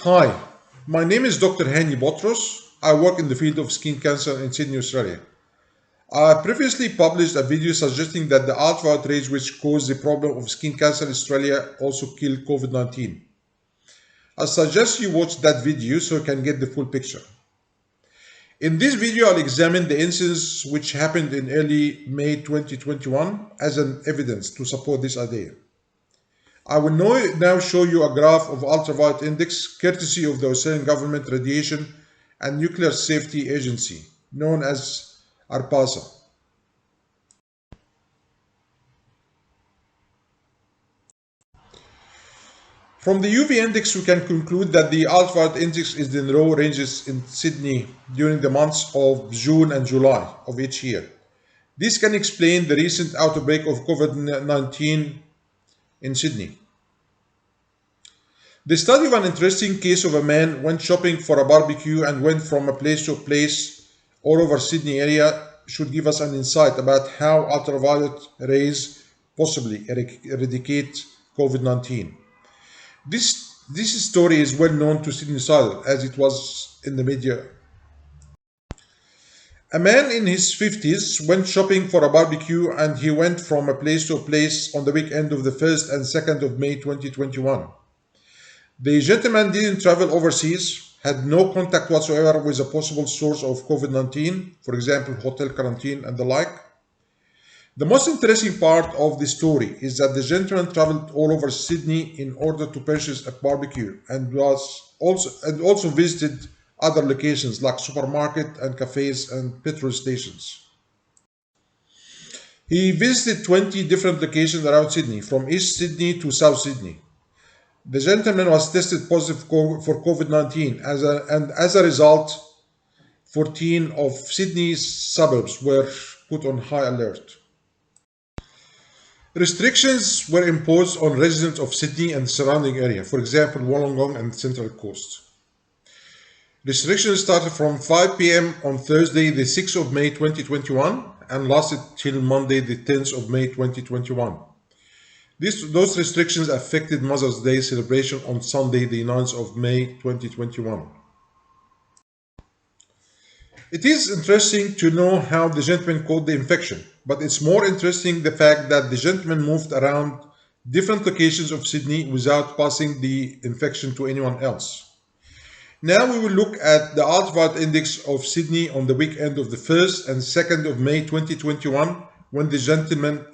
Hi, my name is Dr. Hani Botros. I work in the field of skin cancer in Sydney, Australia. I previously published a video suggesting that the ultraviolet rays which cause the problem of skin cancer in Australia also kill COVID-19. I suggest you watch that video so you can get the full picture. In this video, I'll examine the incidents which happened in early May 2021 as an evidence to support this idea. I will now show you a graph of ultraviolet index courtesy of the Australian Government Radiation and Nuclear Safety Agency, known as ARPASA. From the UV index, we can conclude that the ultraviolet index is in low ranges in Sydney during the months of June and July of each year. This can explain the recent outbreak of COVID-19 in Sydney. The study of an interesting case of a man went shopping for a barbecue and went from a place to a place all over Sydney area should give us an insight about how ultraviolet rays possibly eradicate COVID-19. This story is well known to Sydney Insider as it was in the media. A man in his 50s went shopping for a barbecue and he went from a place to a place on the weekend of the 1st and 2nd of May 2021. The gentleman didn't travel overseas, had no contact whatsoever with a possible source of COVID-19, for example, hotel quarantine and the like. The most interesting part of the story is that the gentleman traveled all over Sydney in order to purchase a barbecue and also visited other locations like supermarket and cafes and petrol stations. He visited 20 different locations around Sydney, from East Sydney to South Sydney. The gentleman was tested positive for COVID-19 and as a result, 14 of Sydney's suburbs were put on high alert. Restrictions were imposed on residents of Sydney and the surrounding area, for example, Wollongong and Central Coast. Restrictions started from 5 p.m. on Thursday, the 6th of May 2021 and lasted till Monday, the 10th of May 2021. Those restrictions affected Mother's Day celebration on Sunday, the 9th of May 2021. It is interesting to know how the gentleman caught the infection, but it's more interesting the fact that the gentleman moved around different locations of Sydney without passing the infection to anyone else. Now we will look at the ultraviolet index of Sydney on the weekend of the 1st and 2nd of May 2021 when the gentleman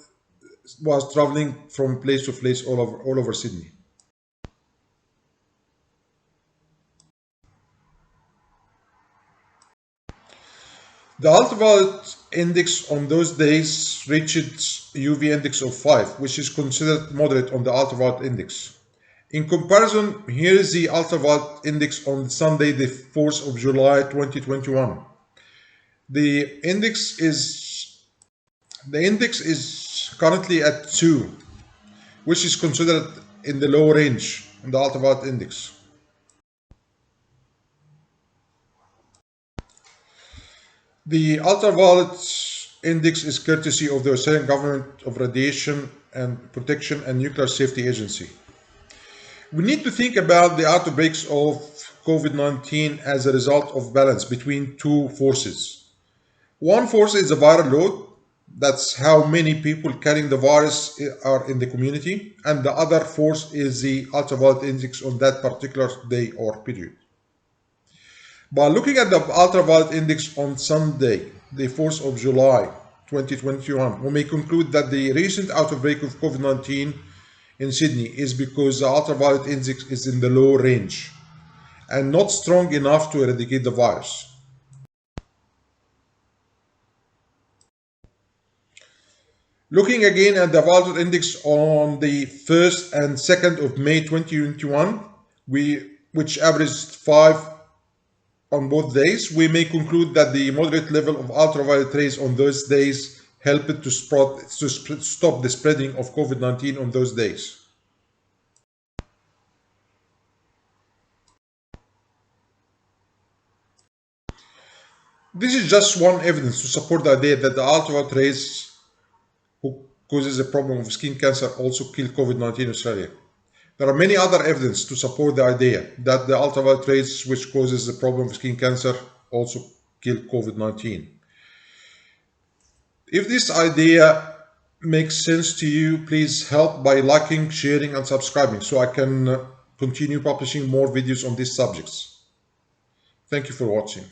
was traveling from place to place all over Sydney. The ultraviolet index on those days reached UV index of 5, which is considered moderate on the ultraviolet index. In comparison, here is the ultraviolet index on Sunday, the 4th of July 2021. The index is currently at 2, which is considered in the low range in the ultraviolet index. The ultraviolet index is courtesy of the Australian Government of Radiation and Protection and Nuclear Safety Agency. We need to think about the outbreaks of COVID-19 as a result of balance between two forces. One force is the viral load. That's how many people carrying the virus are in the community. And the other force is the ultraviolet index on that particular day or period. By looking at the ultraviolet index on Sunday, the 4th of July 2021, we may conclude that the recent outbreak of COVID-19 in Sydney is because the ultraviolet index is in the low range and not strong enough to eradicate the virus. Looking again at the ultraviolet index on the 1st and 2nd of May 2021, which averaged 5 on both days, we may conclude that the moderate level of ultraviolet rays on those days helped to stop the spreading of COVID-19 on those days. This is just one evidence to support the idea that the ultraviolet rays who causes a problem of skin cancer also kill COVID-19 in Australia. There are many other evidence to support the idea that the ultraviolet rays, which causes the problem of skin cancer, also kill COVID-19. If this idea makes sense to you, please help by liking, sharing, and subscribing so I can continue publishing more videos on these subjects. Thank you for watching.